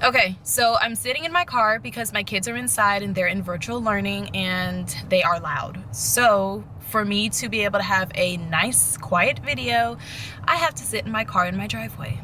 Okay, so I'm sitting in my car because my kids are inside and they're in virtual learning and they are loud. So for me to be able to have a nice, quiet video, I have to sit in my car in my driveway.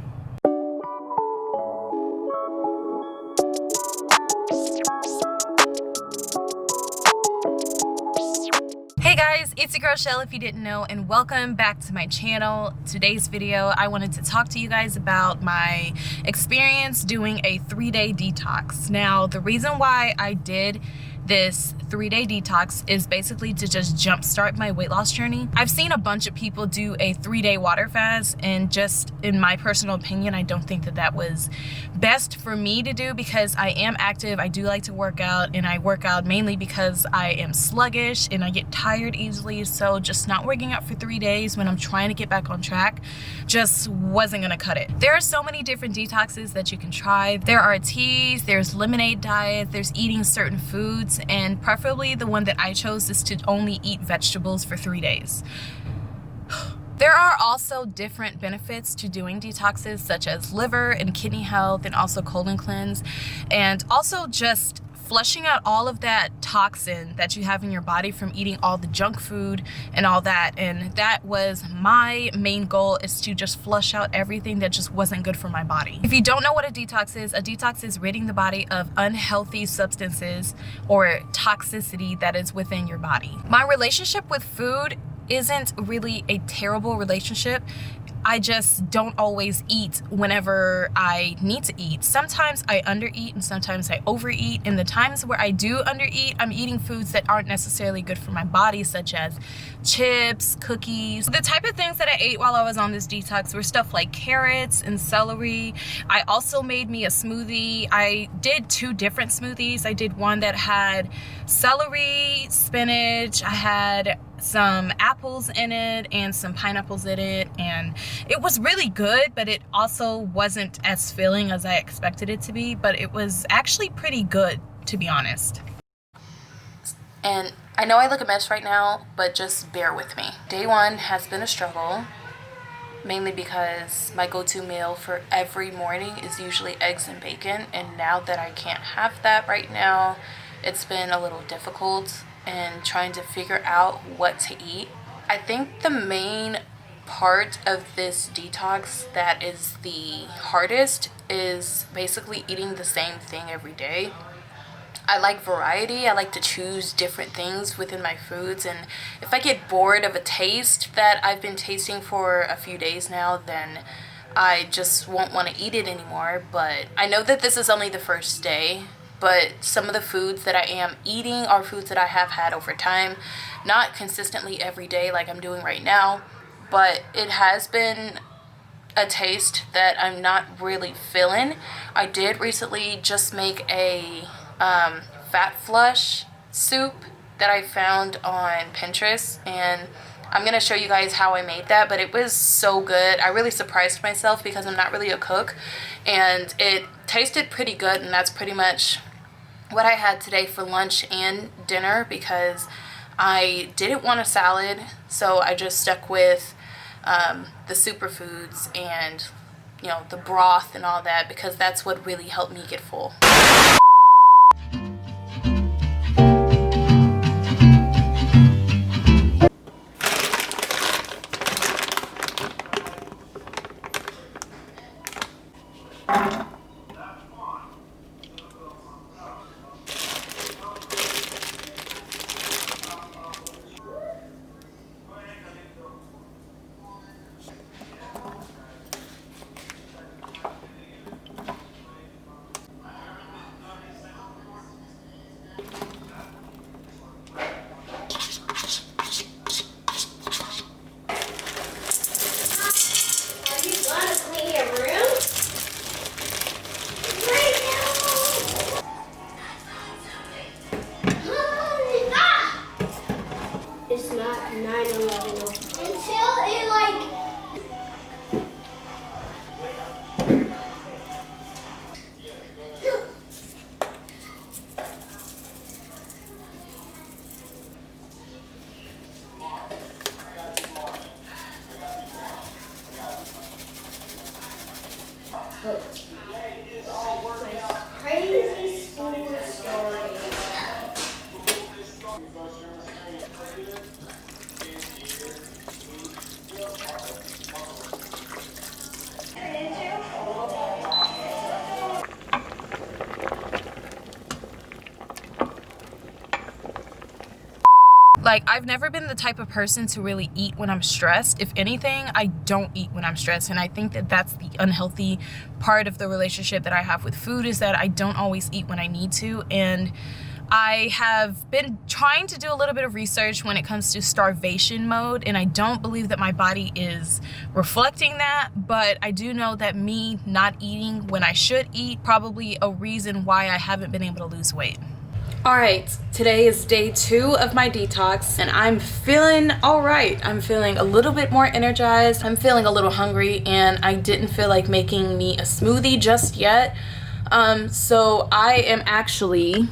Hey guys, it's your girl Shell if you didn't know, and welcome back to my channel. Today's video, I wanted to talk to you guys about my experience doing a 3-day detox. Now, the reason why I did this 3-day detox is basically to just jumpstart my weight loss journey. I've seen a bunch of people do a 3-day water fast, and just in my personal opinion, I don't think that that was best for me to do because I am active, I do like to work out, and I work out mainly because I am sluggish and I get tired easily. So just not working out for 3 days when I'm trying to get back on track just wasn't gonna cut it. There are so many different detoxes that you can try. There are teas, there's lemonade diet, there's eating certain foods, and preferably the one that I chose is to only eat vegetables for 3 days. There are also different benefits to doing detoxes, such as liver and kidney health, and also colon cleanse, and also just flushing out all of that toxin that you have in your body from eating all the junk food and all that. And that was my main goal, is to just flush out everything that just wasn't good for my body. If you don't know what a detox is ridding the body of unhealthy substances or toxicity that is within your body. My relationship with food isn't really a terrible relationship. I just don't always eat whenever I need to eat. Sometimes I undereat and sometimes I overeat. And the times where I do undereat, I'm eating foods that aren't necessarily good for my body, such as chips, cookies. The type of things that I ate while I was on this detox were stuff like carrots and celery. I also made me a smoothie. I did 2 different smoothies. I did one that had celery, spinach, I had some apples in it and some pineapples in it, and it was really good, but it also wasn't as filling as I expected it to be, but it was actually pretty good, to be honest. And I know I look a mess right now, but just bear with me. Day 1 has been a struggle, mainly because my go-to meal for every morning is usually eggs and bacon, and now that I can't have that right now, it's been a little difficult and trying to figure out what to eat. I think the main part of this detox that is the hardest is basically eating the same thing every day. I like variety. I like to choose different things within my foods, and if I get bored of a taste that I've been tasting for a few days now, then I just won't want to eat it anymore. But I know that this is only the first day, but some of the foods that I am eating are foods that I have had over time, not consistently every day like I'm doing right now, but it has been a taste that I'm not really feeling. I did recently just make a fat flush soup that I found on Pinterest, and I'm going to show you guys how I made that, but it was so good. I really surprised myself because I'm not really a cook, and it tasted pretty good, and that's pretty much what I had today for lunch and dinner because I didn't want a salad, so I just stuck with the superfoods and, you know, the broth and all that, because that's what really helped me get full. Like, I've never been the type of person to really eat when I'm stressed. If anything, I don't eat when I'm stressed. And I think that that's the unhealthy part of the relationship that I have with food, is that I don't always eat when I need to. And I have been trying to do a little bit of research when it comes to starvation mode, and I don't believe that my body is reflecting that, but I do know that me not eating when I should eat, probably a reason why I haven't been able to lose weight. All right, today is day 2 of my detox, and I'm feeling all right. I'm feeling a little bit more energized. I'm feeling a little hungry, and I didn't feel like making me a smoothie just yet. So I'm actually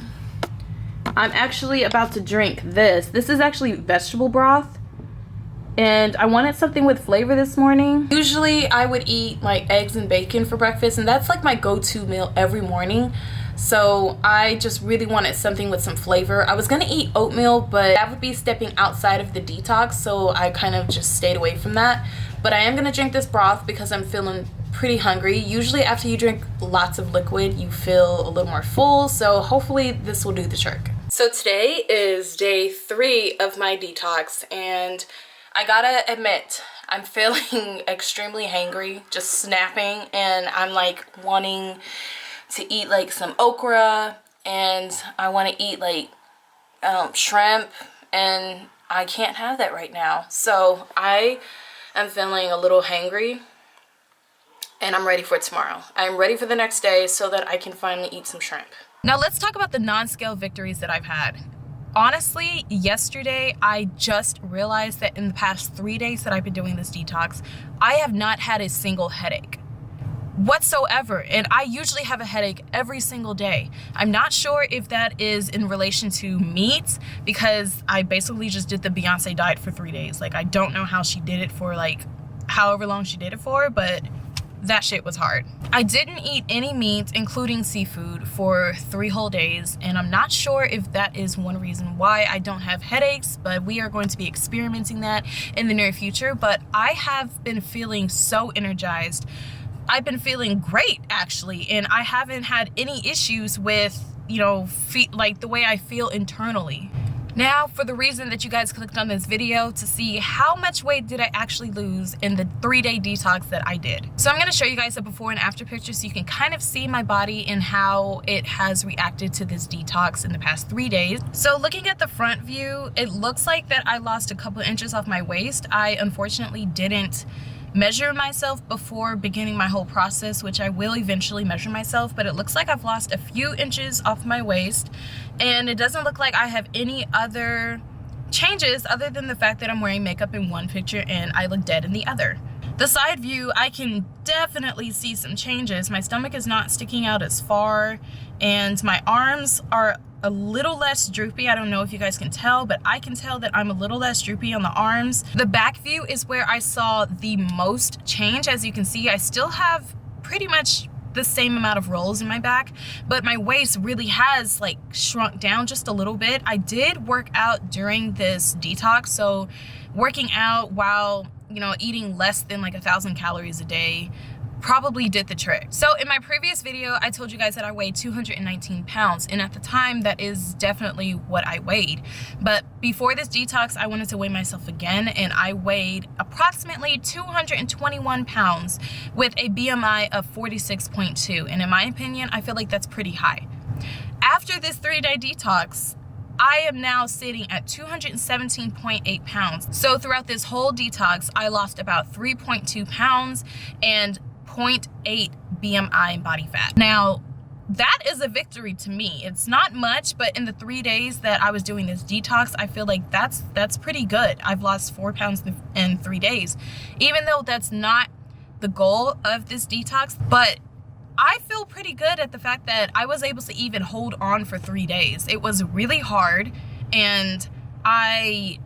about to drink this. This is actually vegetable broth, and I wanted something with flavor this morning. Usually I would eat like eggs and bacon for breakfast, and that's like my go-to meal every morning. So I just really wanted something with some flavor. I was gonna eat oatmeal, but that would be stepping outside of the detox, so I kind of just stayed away from that. But I am gonna drink this broth because I'm feeling pretty hungry. Usually after you drink lots of liquid, you feel a little more full, so hopefully this will do the trick. So today is day 3 of my detox, and I gotta admit, I'm feeling extremely hangry, just snapping, and I'm like wanting to eat like some okra, and I want to eat like shrimp, and I can't have that right now. So I am feeling a little hangry, and I'm ready for tomorrow. I'm ready for the next day so that I can finally eat some shrimp. Now let's talk about the non-scale victories that I've had. Honestly, yesterday I just realized that in the past 3 days that I've been doing this detox, I have not had a single headache whatsoever, and I usually have a headache every single day. I'm not sure if that is in relation to meat, because I basically just did the Beyonce diet for 3 days. Like, I don't know how she did it for like however long she did it for, but that shit was hard. I didn't eat any meat, including seafood, for 3 whole days, and I'm not sure if that is one reason why I don't have headaches, but we are going to be experimenting that in the near future. But I have been feeling so energized. I've been feeling great, actually, and I haven't had any issues with, you know, like the way I feel internally. Now, for the reason that you guys clicked on this video to see how much weight did I actually lose in the 3-day detox that I did. So I'm gonna show you guys a before and after picture so you can kind of see my body and how it has reacted to this detox in the past 3 days. So looking at the front view, it looks like that I lost a couple inches off my waist. I unfortunately didn't measure myself before beginning my whole process, which I will eventually measure myself, but it looks like I've lost a few inches off my waist, and it doesn't look like I have any other changes other than the fact that I'm wearing makeup in one picture and I look dead in the other. The side view, I can definitely see some changes. My stomach is not sticking out as far, and my arms are a little less droopy. I don't know if you guys can tell, but I can tell that I'm a little less droopy on the arms. The back view is where I saw the most change. As you can see, I still have pretty much the same amount of rolls in my back, but my waist really has like shrunk down just a little bit. I did work out during this detox, so working out while, you know, eating less than like 1,000 calories a day probably did the trick. So in my previous video, I told you guys that I weighed 219 pounds, and at the time that is definitely what I weighed. But before this detox, I wanted to weigh myself again, and I weighed approximately 221 pounds with a BMI of 46.2, and in my opinion, I feel like that's pretty high. After this 3-day detox, I am now sitting at 217.8 pounds. So throughout this whole detox, I lost about 3.2 pounds and 0.8 BMI body fat. Now, that is a victory to me. It's not much, but in the 3 days that I was doing this detox, I feel like that's pretty good. I've lost 4 pounds in 3 days, even though that's not the goal of this detox, but I feel pretty good at the fact that I was able to even hold on for 3 days. It was really hard, and I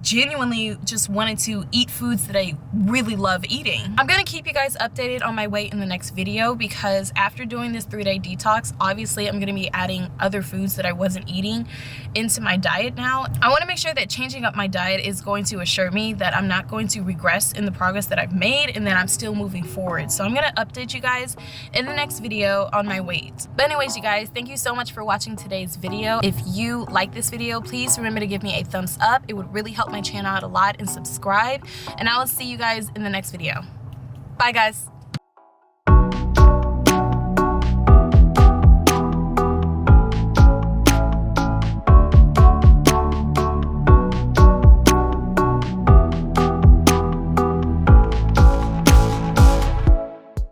genuinely just wanted to eat foods that I really love eating. I'm gonna keep you guys updated on my weight in the next video, because after doing this 3-day detox, obviously I'm gonna be adding other foods that I wasn't eating into my diet now. I wanna make sure that changing up my diet is going to assure me that I'm not going to regress in the progress that I've made and that I'm still moving forward. So I'm gonna update you guys in the next video on my weight. But anyways, you guys, thank you so much for watching today's video. If you like this video, please remember to give me a thumbs up. It would really help my channel out a lot, and subscribe, and I will see you guys in the next video. Bye guys.